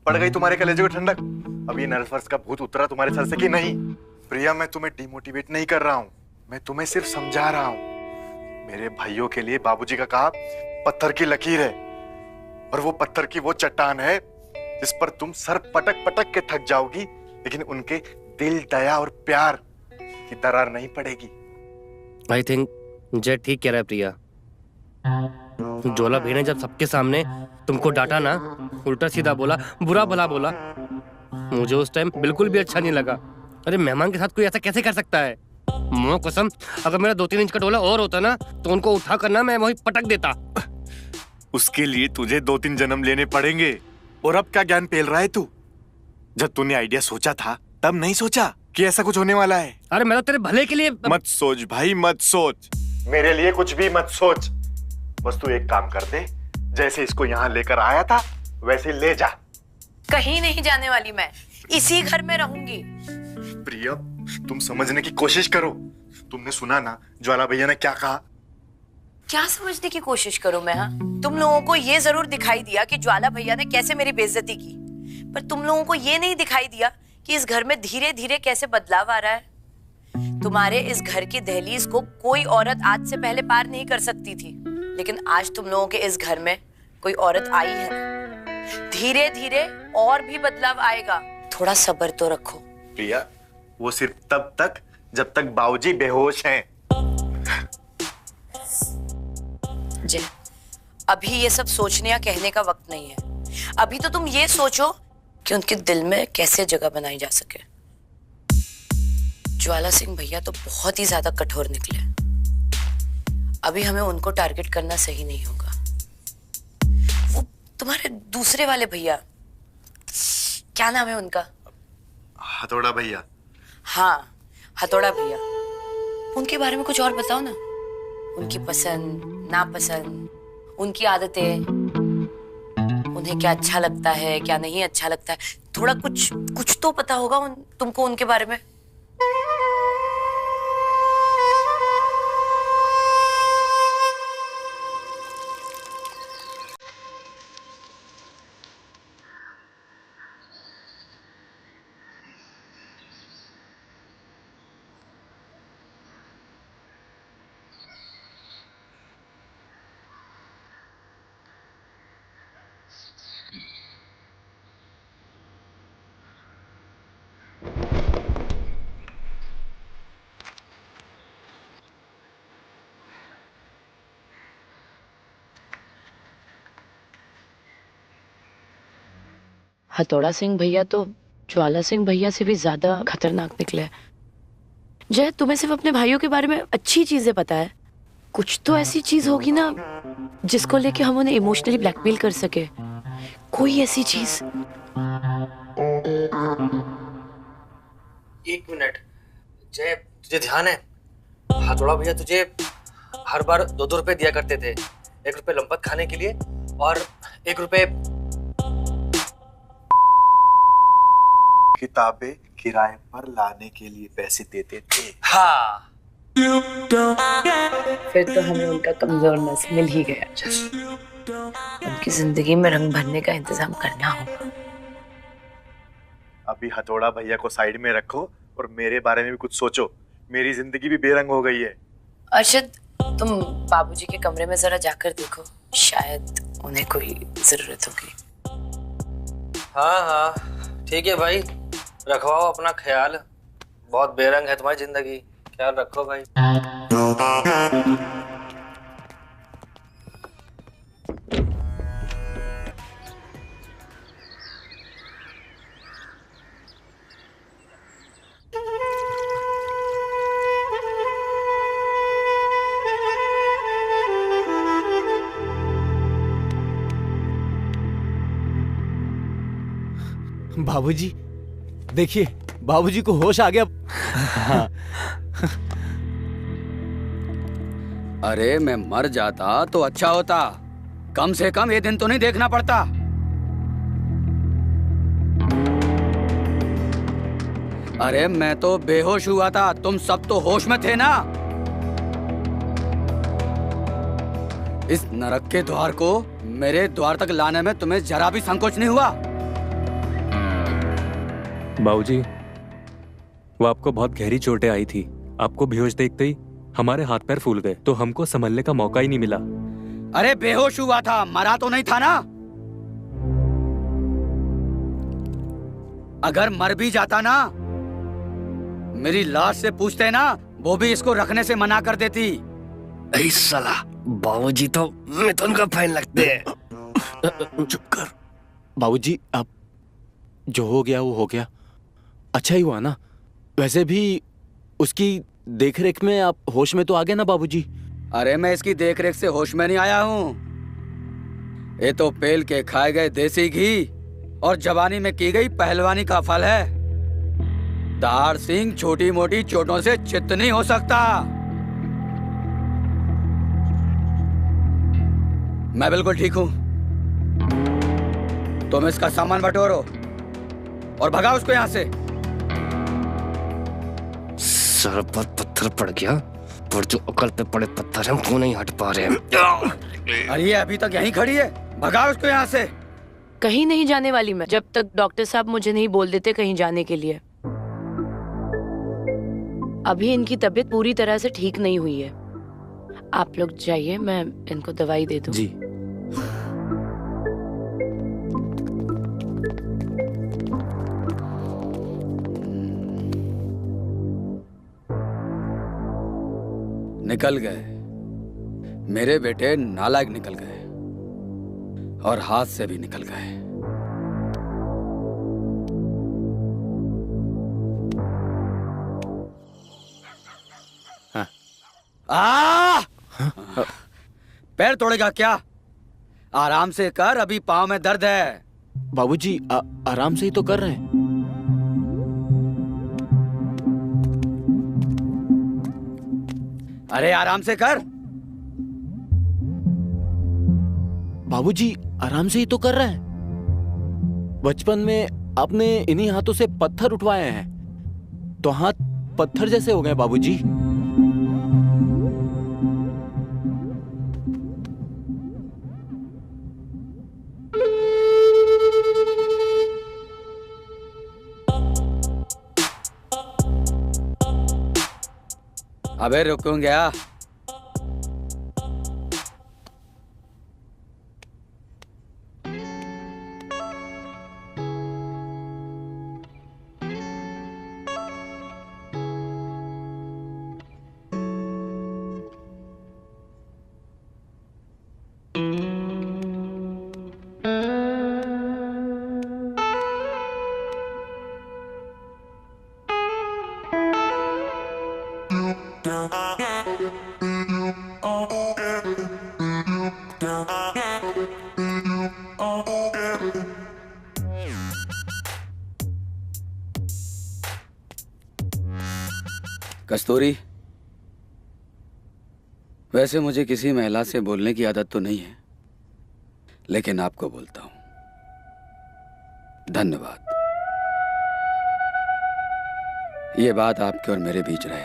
पड़ गई तुम्हारे कलेजे को ठंडक? अब ये नर्वस का भूत उतरा तुम्हारे सर से कि नहीं? प्रिया, मैं तुम्हें डिमोटिवेट नहीं कर रहा हूँ, मैं तुम्हें सिर्फ समझा रहा हूँ। मेरे भाइयों के लिए बाबूजी का कहा पत्थर की लकीर है, और वो पत्थर की वो चट्टान है जिस पर तुम सर पटक पटक के थक जाओगी, लेकिन उनके दिल, दया और प्यार की दरार नहीं पड़ेगी। आई थिंक जय ठीक कह रहा है प्रिया। ज्वाला भाई ने जब सबके सामने तुमको डांटा ना, उल्टा सीधा बोला, बुरा भला बोला, मुझे उस टाइम बिल्कुल भी अच्छा नहीं लगा। अरे मेहमान के साथ कोई ऐसा कैसे कर सकता है? मुँह कसम, अगर मेरा 2-3 इंच का डोला और होता ना तो उनको उठा करना मैं वही पटक देता। उसके लिए तुझे 2-3 जन्म लेने पड़ेंगे। और अब क्या ज्ञान पेल रहा है तू? जब तूने आइडिया सोचा था तब नहीं सोचा कि ऐसा कुछ होने वाला है? अरे मैं तो तेरे भले के लिए। मत सोच भाई, मत सोच, मेरे लिए कुछ भी मत सोच। बस तू एक काम कर दे, जैसे इसको यहाँ लेकर आया था वैसे ले जा। कहीं नहीं जाने वाली मैं, इसी घर में रहूंगी। प्रिया, तुम समझने की कोशिश करो। तुमने सुना ना ज्वाला भैया ने क्या कहा? क्या समझने की कोशिश करूं मैं? हाँ, तुम लोगों को ये जरूर दिखाई दिया कि ज्वाला भैया ने कैसे मेरी बेइज्जती की, पर तुम लोगों को ये नहीं दिखाई दिया कि इस घर में धीरे धीरे कैसे बदलाव आ रहा है। तुम्हारे इस घर की दहलीज को कोई औरत आज से पहले पार नहीं कर सकती थी, लेकिन आज तुम लोगों के इस घर में कोई औरत आई है। धीरे धीरे और भी बदलाव आएगा, थोड़ा सब्र तो रखो। प्रिया, वो सिर्फ तब तक जब तक बाबूजी बेहोश हैं। जय, अभी ये सब सोचने या कहने का वक्त नहीं है। अभी तो तुम ये सोचो कि उनके दिल में कैसे जगह बनाई जा सके। ज्वाला सिंह भैया तो बहुत ही ज्यादा कठोर निकले। अभी हमें उनको टारगेट करना सही नहीं होगा। वो तुम्हारे दूसरे वाले भैया, क्या नाम है उनका? हथौड़ा भैया। हाँ, हथौड़ा भैया। उनके बारे में कुछ और बताओ ना। उनकी पसंद नापसंद, उनकी आदतें, उन्हें क्या अच्छा लगता है क्या नहीं अच्छा लगता है, थोड़ा कुछ तो पता होगा तुमको उनके बारे में। हथौड़ा सिंह भैया तो ज्वाला सिंह भैया से भी ज्यादा खतरनाक निकले। जय, तुम्हें सिर्फ अपने भाइयों के बारे में अच्छी चीजें पता है। कुछ तो ऐसी चीज होगी ना जिसको लेके हम उन्हें इमोशनली ब्लैकमेल कर सके। कोई ऐसी चीज। एक मिनट जय, तुझे ध्यान है हथौड़ा भैया तुझे हर बार 2-2 रुपए दिया करते थे। 1 रुपए लंपत खाने के लिए और 1 रुपए किताबें किराए पर लाने के लिए पैसे देते थे। हाँ, फिर तो हमें उनका कमजोर नस मिल ही गया। उनकी जिंदगी में रंग भरने का इंतजाम करना होगा। अभी हथौड़ा भैया को साइड में रखो और मेरे बारे में भी कुछ सोचो। मेरी जिंदगी भी बेरंग हो गई है। अर्शद, तुम बाबूजी के कमरे में जरा जाकर देखो, शायद उन्हें कोई जरूरत होगी। हाँ, ठीक है भाई, रखवाओ अपना ख्याल। बहुत बेरंग है तुम्हारी जिंदगी, ख्याल रखो भाई। बाबूजी देखिए, बाबूजी को होश आ गया। अरे मैं मर जाता तो अच्छा होता, कम से कम ये दिन तो नहीं देखना पड़ता। अरे मैं तो बेहोश हुआ था, तुम सब तो होश में थे ना। इस नरक के द्वार को मेरे द्वार तक लाने में तुम्हें जरा भी संकोच नहीं हुआ। बाबूजी, वो आपको बहुत गहरी चोटें आई थी। आपको बेहोश देखते ही हमारे हाथ पैर फूल गए, तो हमको संभलने का मौका ही नहीं मिला। अरे बेहोश हुआ था, मरा तो नहीं था ना। अगर मर भी जाता ना, मेरी लाश से पूछते ना, वो भी इसको रखने से मना कर देती। ऐ साला, बाबूजी तो मिथुन का फैन लगते हैं। चुप कर बाबूजी, अब जो हो गया वो हो गया, अच्छा ही हुआ ना। वैसे भी उसकी देखरेख में आप होश में तो आ गए ना बाबूजी। अरे मैं इसकी देखरेख से होश में नहीं आया हूँ। ये तो पेल के खाए गए देसी घी और जवानी में की गई पहलवानी का फल है। दार सिंह छोटी मोटी चोटों से चित्त नहीं हो सकता। मैं बिल्कुल ठीक हूँ। तुम इसका सामान बटोरो और भगाओ उसको यहाँ से। सर पर पत्थर पड़ गया, पर जो अकल पे पड़े पत्थर हम क्यों नहीं हट पा रहे हैं। अरे ये अभी तक यहीं खड़ी है, भगाओ उसको यहाँ से। कहीं नहीं जाने वाली मैं, जब तक डॉक्टर साहब मुझे नहीं बोल देते कहीं जाने के लिए। अभी इनकी तबीयत पूरी तरह से ठीक नहीं हुई है। आप लोग जाइए, मैं इनको दवाई दे दूं। जी। निकल गए मेरे बेटे, नालायक निकल गए और हाथ से भी निकल गए। पैर तोड़ेगा क्या? आराम से कर, अभी पाँव में दर्द है। बाबूजी आराम से ही तो कर रहे हैं। अरे आराम से कर। बाबूजी आराम से ही तो कर रहे हैं। बचपन में आपने इन्हीं हाथों से पत्थर उठवाए हैं, तो हाथ पत्थर जैसे हो गए बाबूजी। अबे रुकूं क्या? कस्तूरी, वैसे मुझे किसी महिला से बोलने की आदत तो नहीं है, लेकिन आपको बोलता हूं। धन्यवाद। ये बात आपके और मेरे बीच रहे,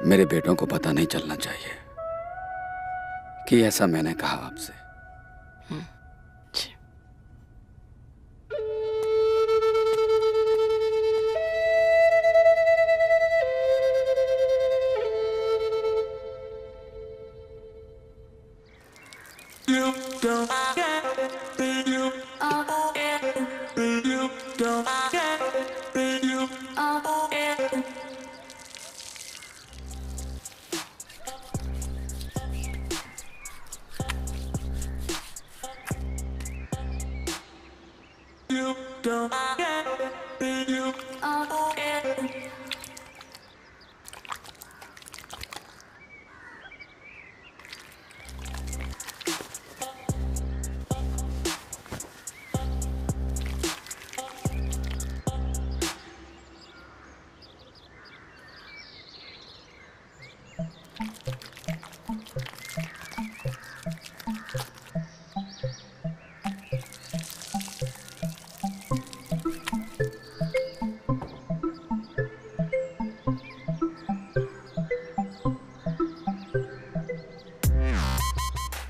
मेरे बेटों को पता नहीं चलना चाहिए कि ऐसा मैंने कहा आपसे।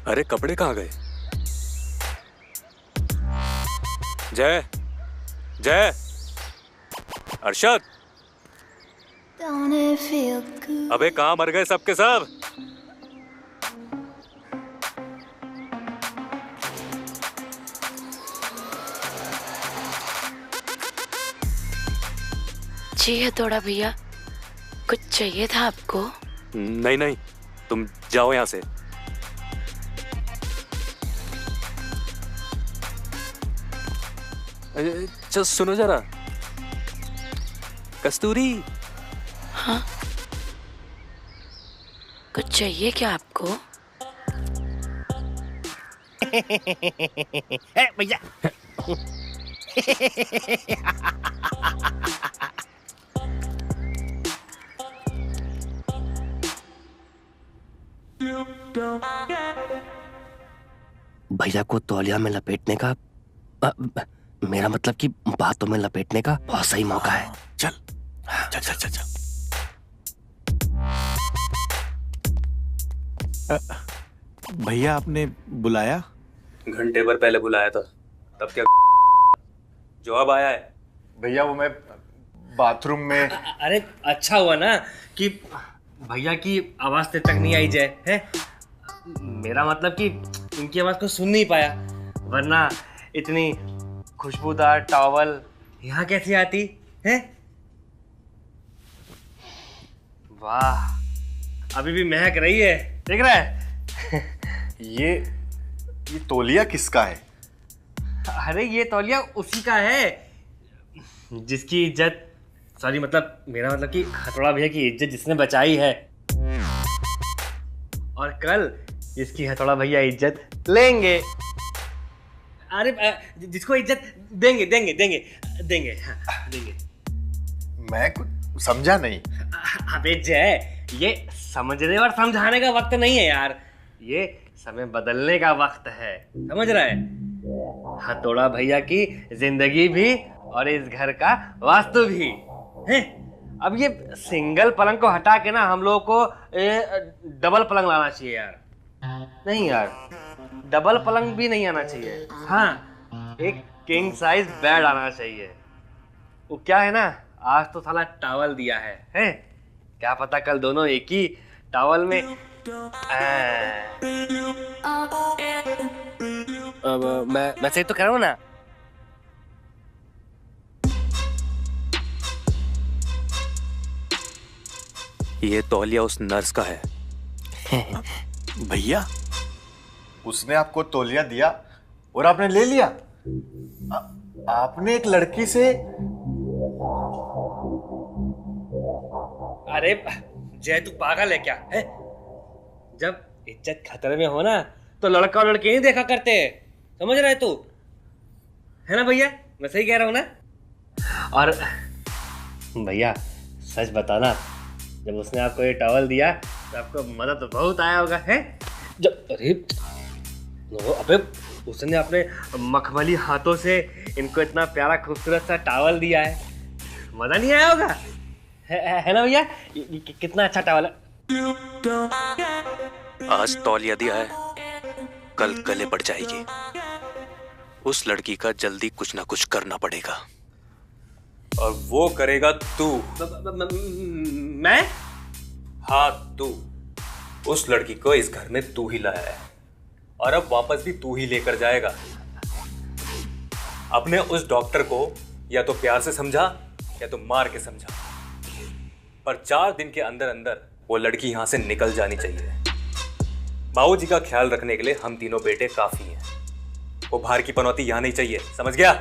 अरे कपड़े कहाँ गए? जय, जय, Arshad, Don't it feel good? अबे कहाँ मर गए सबके सब? जी हथौड़ा भैया, कुछ चाहिए था आपको? नहीं नहीं, तुम जाओ यहाँ से। चल सुनो जरा, कस्तूरी। हाँ, कुछ चाहिए क्या आपको? भैया भैया को तौलिया में लपेटने का मेरा मतलब कि बातों में लपेटने का बहुत सही मौका है। चल चल चल चल चल। भैया आपने बुलाया? घंटे भर पहले बुलाया था, तब क्या जवाब आया है? भैया वो मैं बाथरूम में। अरे अच्छा हुआ ना कि भैया की आवाज तेरे तक नहीं आई जाए है। मेरा मतलब कि उनकी आवाज को सुन नहीं पाया, वरना इतनी खुशबूदार टॉवल यहाँ कैसी आती है? वाह, अभी भी महक रही है, देख रहा है? ये तौलिया किसका है? अरे ये तौलिया उसी का है जिसकी इज्जत, सॉरी मतलब मेरा मतलब कि हथौड़ा भैया की इज्जत जिसने बचाई है, और कल जिसकी हथौड़ा भैया इज्जत लेंगे। अरे जिसको इज्जत देंगे देंगे देंगे देंगे, हाँ, देंगे। मैं कुछ समझा नहीं। अबे जय, ये समझने और समझाने का वक्त नहीं है यार, ये समय बदलने का वक्त है, समझ रहा है? हथौड़ा भैया की जिंदगी भी और इस घर का वास्तु भी है। अब ये सिंगल पलंग को हटा के ना हम लोगों को डबल पलंग लाना चाहिए यार। नहीं यार, डबल पलंग भी नहीं आना चाहिए, हाँ एक किंग साइज बेड आना चाहिए। वो क्या है ना, आज तो साला टॉवल दिया है? क्या पता कल दोनों एक ही टॉवल में। मैं सही तो कह रहा हूँ ना? ये तौलिया उस नर्स का है। भैया उसने आपको तौलिया दिया और आपने ले लिया? आपने एक लड़की से? अरे जय तू पागल है क्या है? जब इज्जत खतरे में हो ना तो लड़का और लड़की नहीं देखा करते, समझ रहे तू? है ना भैया, मैं सही कह रहा हूँ ना? और भैया सच बताना, जब उसने आपको ये टॉवल दिया तो आपको मजा तो बहुत आया होगा है? जब अबे उसने अपने मखमली हाथों से इनको इतना प्यारा खूबसूरत सा टॉवल दिया है, मजा नहीं आया होगा? है ना भैया? कितना अच्छा टॉवल है। आज तौलिया दिया है, कल गले पड़ जाएगी। उस लड़की का जल्दी कुछ ना कुछ करना पड़ेगा, और वो करेगा तू। मैं? हाँ तू। उस लड़की को इस घर में तू ही लाया है, और अब वापस भी तू ही लेकर जाएगा। अपने उस डॉक्टर को या तो प्यार से समझा या तो मार के समझा, पर 4 दिन के अंदर अंदर वो लड़की यहां से निकल जानी चाहिए। बाबूजी का ख्याल रखने के लिए हम तीनों बेटे काफी हैं। वो बाहर की पनौती यहां नहीं चाहिए, समझ गया?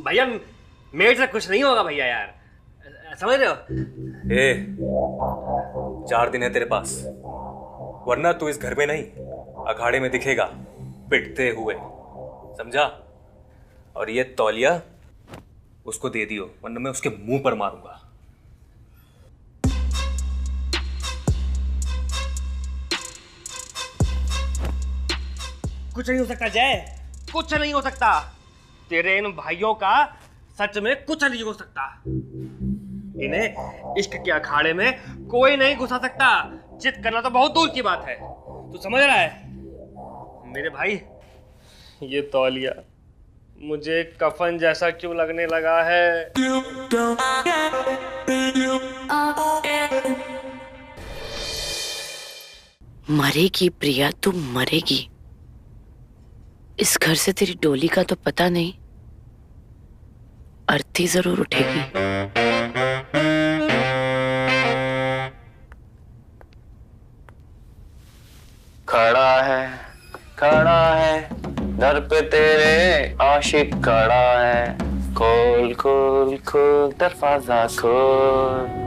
भैया मेरे से कुछ नहीं होगा भैया यार, समझ रहे हो? 4 दिन है तेरे पास, वरना तू इस घर में नहीं अखाड़े में दिखेगा पिटते हुए, समझा? और ये तौलिया उसको दे दियो, वरना मैं उसके मुंह पर मारूंगा। कुछ नहीं हो सकता जय, कुछ नहीं हो सकता। तेरे इन भाइयों का सच में कुछ नहीं हो सकता। इन्हें इश्क के अखाड़े में कोई नहीं घुसा सकता। चित करना तो बहुत दूर की बात है, तू समझ रहा है? मेरे भाई ये तौलिया मुझे कफन जैसा क्यों लगने लगा है? मरेगी प्रिया, तू मरेगी। इस घर से तेरी डोली का तो पता नहीं, अर्थी जरूर उठेगी। खड़ा है दर पे तेरे आशिक खड़ा है, खोल खोल खोल दरवाजा खोल।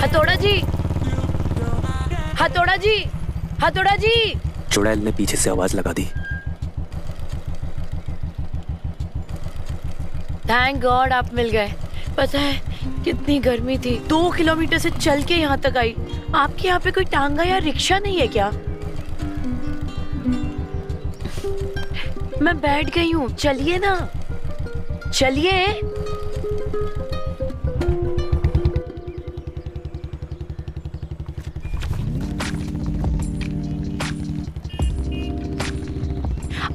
हथौड़ा जी, हथौड़ा जी, हथौड़ा जी। चुड़ैल ने पीछे से आवाज लगा दी। थैंक गॉड आप मिल गए। पता है कितनी गर्मी थी, 2 किलोमीटर से चल के यहाँ तक आई। आपके यहाँ पे कोई टांगा या रिक्शा नहीं है क्या? मैं बैठ गई हूँ, चलिए ना, चलिए।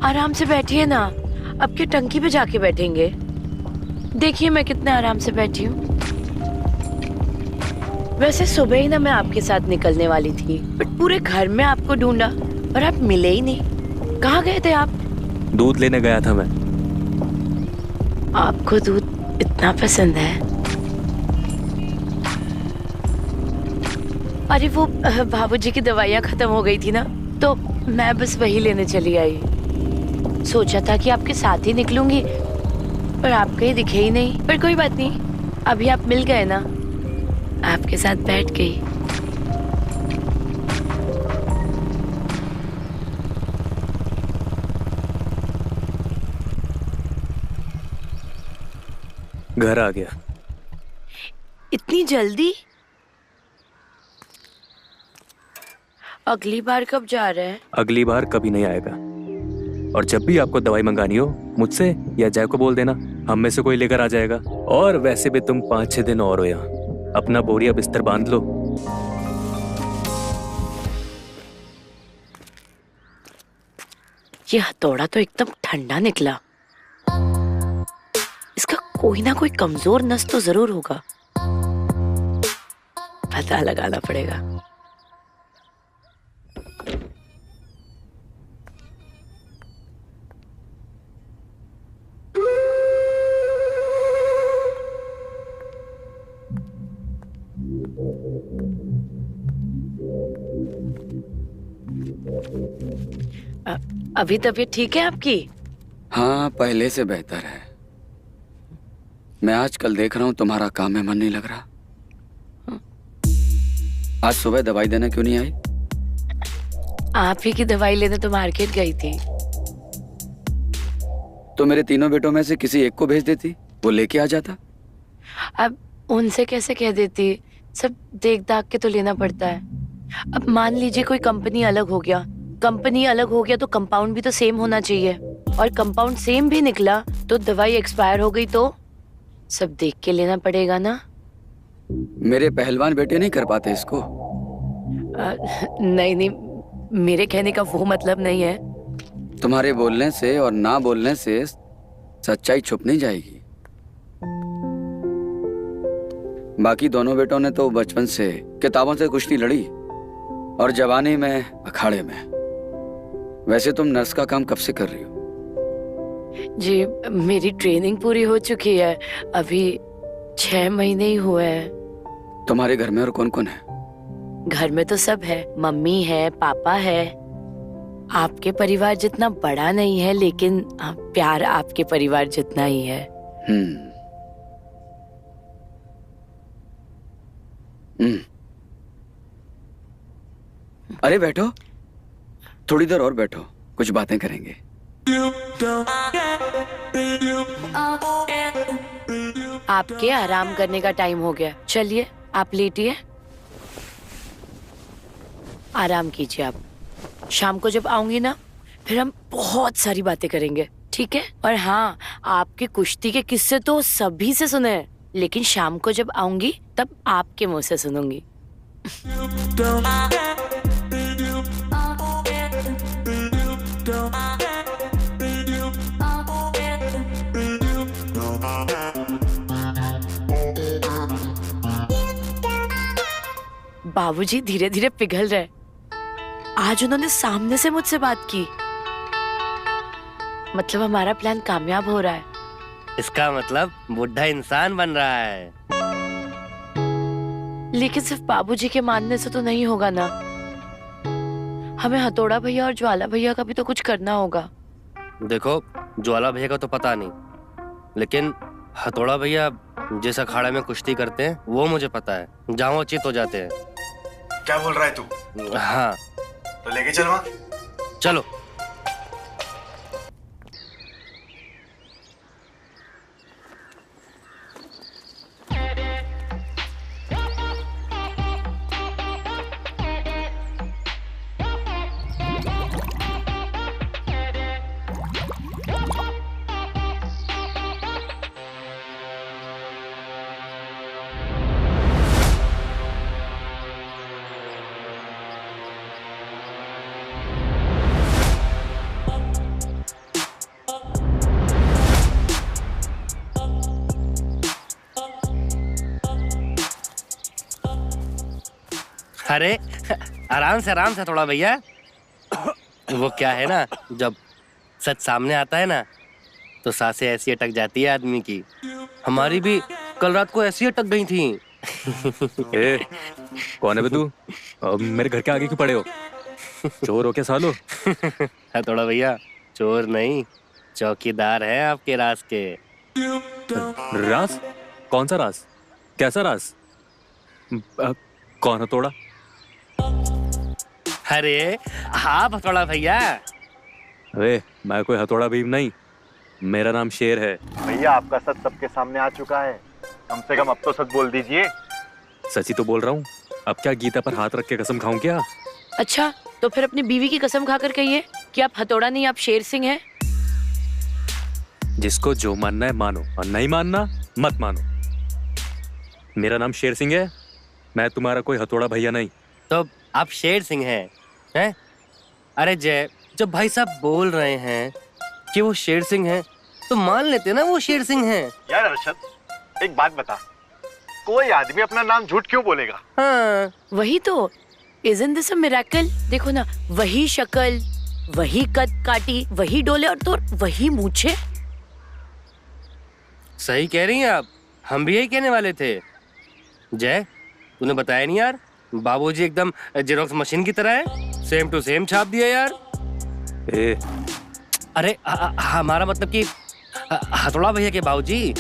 आराम से बैठिए ना, अब के टंकी पे जाके बैठेंगे। देखिए मैं कितने आराम से बैठी हूँ। वैसे सुबह ही ना मैं आपके साथ निकलने वाली थी, बट पूरे घर में आपको ढूंढा और आप मिले ही नहीं। कहाँ गए थे आप? दूध लेने गया था मैं। आपको दूध इतना पसंद है? अरे वो बाबूजी की दवाइयाँ खत्म हो गई थी ना, तो मैं बस वही लेने चली आई। सोचा था कि आपके साथ ही निकलूंगी, पर आप कहीं दिखे ही नहीं। पर कोई बात नहीं, अभी आप मिल गए ना, आपके साथ बैठ गई। घर आ गया। इतनी जल्दी? अगली बार कब जा रहे हैं? अगली बार कभी नहीं आएगा। और जब भी आपको दवाई मंगानी हो, मुझसे या जय को बोल देना, हम में से कोई लेकर आ जाएगा। और वैसे भी तुम 5-6 दिन और हो यहाँ, अपना बोरिया बिस्तर बांध लो। ये हथौड़ा तो एकदम ठंडा निकला। इसका कोई ना कोई कमजोर नस तो जरूर होगा, पता लगाना पड़ेगा। अभी तबीयत ठीक है आपकी? हाँ, पहले से बेहतर है। मैं आजकल देख रहा हूँ तुम्हारा काम में मन नहीं लग रहा। आज सुबह दवाई देने क्यों नहीं आई? आप ही की दवाई लेने तो मार्केट गई थी। तो मेरे तीनों बेटों में से किसी एक को भेज देती, वो लेके आ जाता। अब उनसे कैसे कह देती, सब देख दाख के तो लेना पड़ता है। अब मान लीजिए कोई कंपनी अलग हो गया, कंपनी अलग हो गया तो कंपाउंड भी तो सेम होना चाहिए, और कंपाउंड सेम भी निकला तो दवाई एक्सपायर हो गई तो सब देख के लेना पड़ेगा ना। मेरे पहलवान बेटे नहीं कर पाते इसको? नहीं नहीं, मेरे कहने का वो मतलब नहीं है। तुम्हारे बोलने से और ना बोलने से सच्चाई छुप नहीं जाएगी। बाकी दोनों बेटों ने तो बचपन से किताबों से कुश्ती लड़ी और जवानी में अखाड़े में। वैसे तुम नर्स का काम कब से कर रही हो? जी मेरी ट्रेनिंग पूरी हो चुकी है, अभी 6 महीने ही हुए हैं। तुम्हारे घर में और कौन कौन है? घर में तो सब है, मम्मी है, पापा है। आपके परिवार जितना बड़ा नहीं है, लेकिन प्यार आपके परिवार जितना ही है। अरे बैठो, थोड़ी देर और बैठो, कुछ बातें करेंगे। आपके आराम करने का टाइम हो गया, चलिए आप लेटिए, आराम कीजिए आप। शाम को जब आऊंगी ना, फिर हम बहुत सारी बातें करेंगे, ठीक है। और हाँ, आपके कुश्ती के किस्से तो सभी से सुने हैं, लेकिन शाम को जब आऊंगी तब आपके मुंह से सुनूंगी। बाबूजी धीरे धीरे पिघल रहे। आज उन्होंने सामने से मुझसे बात की, मतलब हमारा प्लान कामयाब हो रहा है। इसका मतलब बुढ़ा इंसान बन रहा है। लेकिन सिर्फ बाबूजी के मानने से तो नहीं होगा ना, हमें हथौड़ा भैया और ज्वाला भैया का भी तो कुछ करना होगा। देखो, ज्वाला भैया का तो पता नहीं, लेकिन हथौड़ा भैया जिस अखाड़े में कुश्ती करते हैं वो मुझे पता है, जहाँ वो चित हो जाते हैं। क्या बोल रहा है तू? हाँ, तो लेके चल वहाँ। चलो। अरे आराम से थोड़ा भैया। वो क्या है ना, जब सच सामने आता है ना तो सांसें ऐसी अटक जाती है आदमी की। हमारी भी कल रात को ऐसी अटक गई थी। ए, कौन है बे तू? मेरे घर के आगे क्यों पड़े हो? चोर हो क्या सालो? थोड़ा भैया चोर नहीं, चौकीदार है आपके राज के। राज? कौन सा राज? कैसा राज? कौन हथौड़ा? अरे हाँ हथौड़ा भैया। अरे मैं कोई हथौड़ा भीम नहीं, मेरा नाम शेर है। भैया आपका सच सबके सामने आ चुका है, कम से कम अब तो सच बोल दीजिए। सच ही तो बोल रहा हूँ, अब क्या गीता पर हाथ रख के कसम खाऊं क्या? अच्छा, तो फिर अपनी बीवी की कसम खाकर कहिए कि आप हथौड़ा नहीं, आप शेर सिंह हैं। जिसको जो मानना है मानो, और नहीं मानना मत मानो। मेरा नाम शेर सिंह है, मैं तुम्हारा कोई हथौड़ा भैया नहीं। तो आप शेर सिंह हैं? अरे जय, जब भाई साहब बोल रहे हैं कि वो शेर सिंह हैं, तो मान लेते ना वो शेर सिंह हैं। यार अरशद, एक बात बता, कोई आदमी अपना नाम झूठ क्यों बोलेगा? हाँ, वही तो। Isn't this a miracle? देखो ना, वही शक्ल, वही कद काटी, वही डोले और तो वही मूछे। सही कह रही हैं आप, हम भी यही कहने वाले थे। जय, तूने बताया नहीं यार, बाबूजी एकदम जेरोक्स मशीन की तरह है, सेम टू सेम छाप दिया यार। ए, अरे हमारा मतलब कि हथौड़ा भैया के बाबूजी,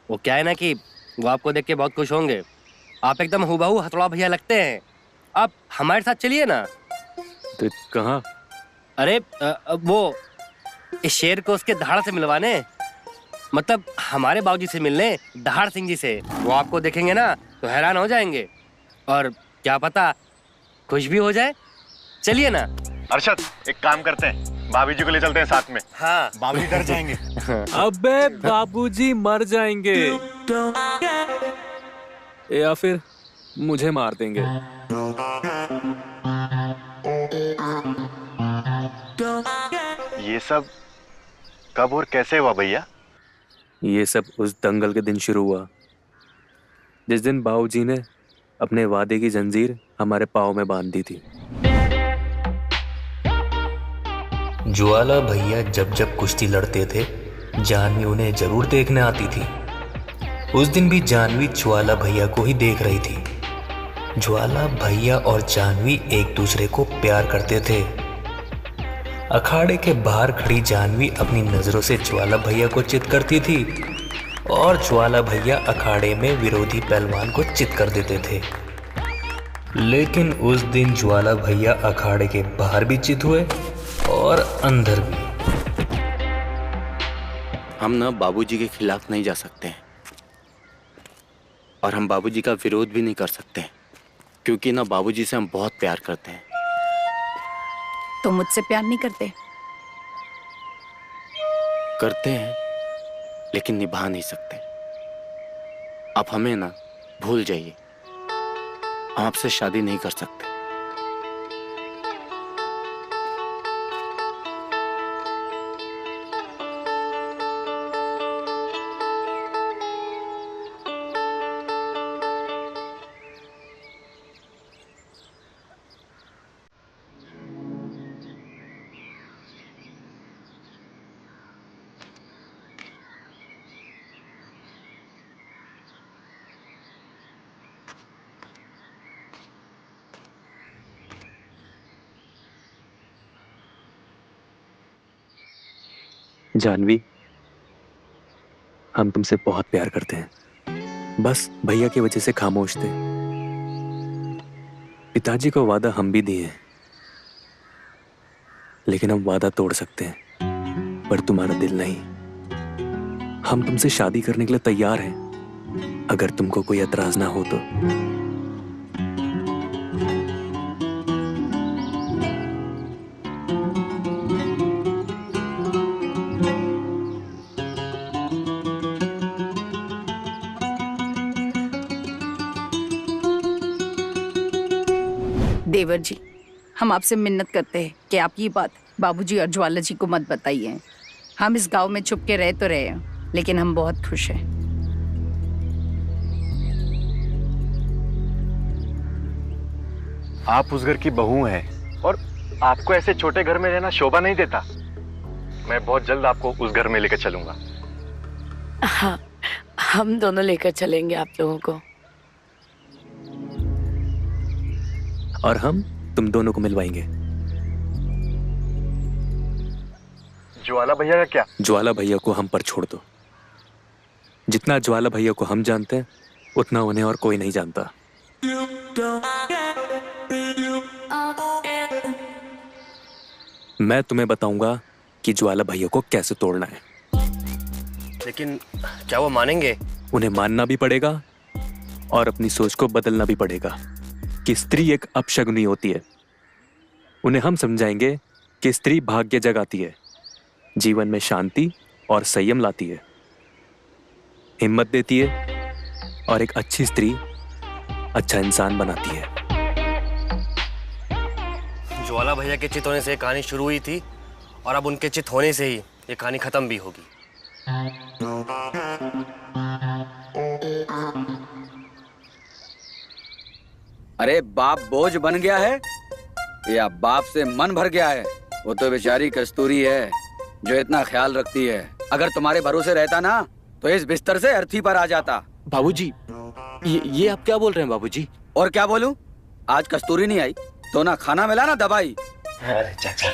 वो क्या है ना कि वो आपको देख के बहुत खुश होंगे। आप एकदम हूबहू हथौड़ा भैया लगते हैं। आप हमारे साथ चलिए ना। तो कहाँ? अरे वो इस शेर को उसके दहाड़ से मिलवाने, मतलब हमारे बाबूजी से मिलने, दहाड़ सिंह जी से। वो आपको देखेंगे ना तो हैरान हो जाएंगे, और क्या पता खुश भी हो जाए। चलिए ना। अरशद, एक काम करते हैं, बाबूजी को ले चलते हैं साथ में। हाँ, बाबूजी डर जाएंगे। अबे बाबूजी मर जाएंगे या फिर मुझे मार देंगे। ये सब कब और कैसे हुआ भैया? ये सब उस दंगल के दिन शुरू हुआ, जिस दिन बाबूजी ने अपने वादे की जंजीर हमारे पाँव में बांध दी थी। ज्वाला भैया जब जब कुश्ती लड़ते थे, जानवी उन्हें जरूर देखने आती थी। उस दिन भी जानवी ज्वाला भैया को ही देख रही थी। ज्वाला भैया और जानवी एक दूसरे को प्यार करते थे। अखाड़े के बाहर खड़ी जानवी अपनी नजरों से ज्वाला भैया को चित करती थी, और ज्वाला भैया अखाड़े में विरोधी पहलवान को चित कर देते थे। लेकिन उस दिन ज्वाला भैया अखाड़े के बाहर भी चित हुए और अंदर भी। हम ना बाबूजी के खिलाफ नहीं जा सकते हैं, और हम बाबूजी का विरोध भी नहीं कर सकते हैं, क्योंकि ना बाबूजी से हम बहुत प्यार करते हैं। तो मुझसे प्यार नहीं करते? करते हैं लेकिन निभा नहीं सकते। आप हमें ना भूल जाइए, हम आपसे शादी नहीं कर सकते। जानवी, हम तुमसे बहुत प्यार करते हैं, बस भैया की वजह से खामोश थे। पिताजी को वादा हम भी दिए हैं, लेकिन हम वादा तोड़ सकते हैं, पर तुम्हारा दिल नहीं। हम तुमसे शादी करने के लिए तैयार हैं, अगर तुमको कोई एतराज ना हो तो। देवर जी, हम आपसे मिन्नत करते हैं कि आप ये बात बाबूजी और ज्वाला जी को मत बताइए। हम इस गांव में छुप के रह तो रहे हैं, लेकिन हम बहुत खुश हैं। आप उस घर की बहू हैं और आपको ऐसे छोटे घर में रहना शोभा नहीं देता। मैं बहुत जल्द आपको उस घर में लेकर चलूंगा। हाँ, हम दोनों लेकर चलेंगे आप लोगों को। और हम तुम दोनों को मिलवाएंगे। ज्वाला भैया का क्या? ज्वाला भैया को हम पर छोड़ दो। जितना ज्वाला भैया को हम जानते हैं, उतना उन्हें और कोई नहीं जानता। मैं तुम्हें बताऊंगा कि ज्वाला भैया को कैसे तोड़ना है। लेकिन क्या वो मानेंगे? उन्हें मानना भी पड़ेगा और अपनी सोच को बदलना भी पड़ेगा कि स्त्री एक अपशगुनी होती है। उन्हें हम समझाएंगे कि स्त्री भाग्य जगाती है, जीवन में शांति और संयम लाती है, हिम्मत देती है और एक अच्छी स्त्री अच्छा इंसान बनाती है। ज्वाला भैया के चित होने से कहानी शुरू हुई थी और अब उनके चित होने से ही ये कहानी खत्म भी होगी। अरे बाप बोझ बन गया है या बाप से मन भर गया है? वो तो बेचारी कस्तूरी है जो इतना ख्याल रखती है। अगर तुम्हारे भरोसे रहता ना तो इस बिस्तर से अर्थी पर आ जाता। बाबूजी, ये आप क्या बोल रहे हैं बाबूजी? और क्या बोलूं? आज कस्तूरी नहीं आई तो ना खाना मिला ना दवाई। अरे चाचा,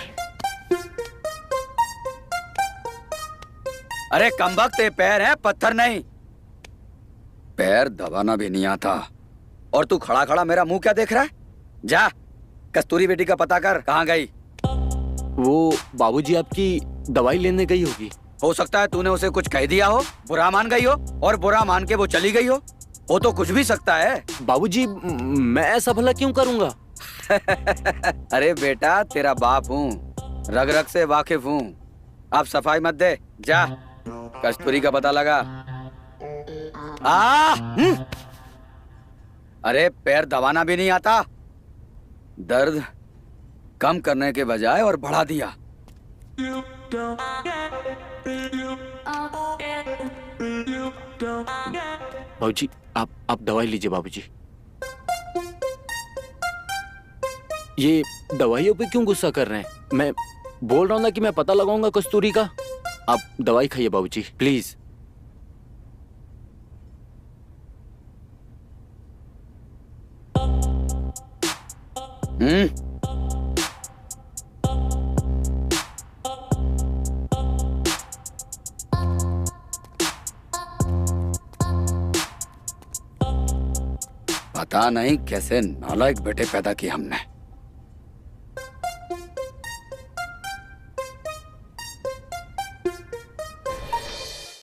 अरे कमबख्त, ये पैर है पत्थर नहीं। पैर दबाना भी नहीं आता और तू खड़ा खड़ा मेरा मुंह क्या देख रहा है? जा कस्तूरी बेटी का पता कर, कहाँ गई? वो बाबूजी आपकी दवाई लेने गई होगी। हो सकता है तूने उसे कुछ कह दिया हो, बुरा मान गई हो और बुरा मान के वो चली गई हो तो कुछ भी सकता है। बाबूजी, मैं ऐसा भला क्यों करूंगा? अरे बेटा, तेरा बाप हूँ, रग रग से वाकिफ हूँ। अब सफाई मत दे, जा कस्तूरी का पता लगा। अरे पैर दबाना भी नहीं आता, दर्द कम करने के बजाय और बढ़ा दिया। बाबूजी, आप दवाई लीजिए बाबूजी। ये दवाइयों पे क्यों गुस्सा कर रहे हैं? मैं बोल रहा हूँ ना कि मैं पता लगाऊंगा कस्तूरी का। आप दवाई खाइए बाबूजी, प्लीज। पता नहीं कैसे नालायक बेटे पैदा किए हमने।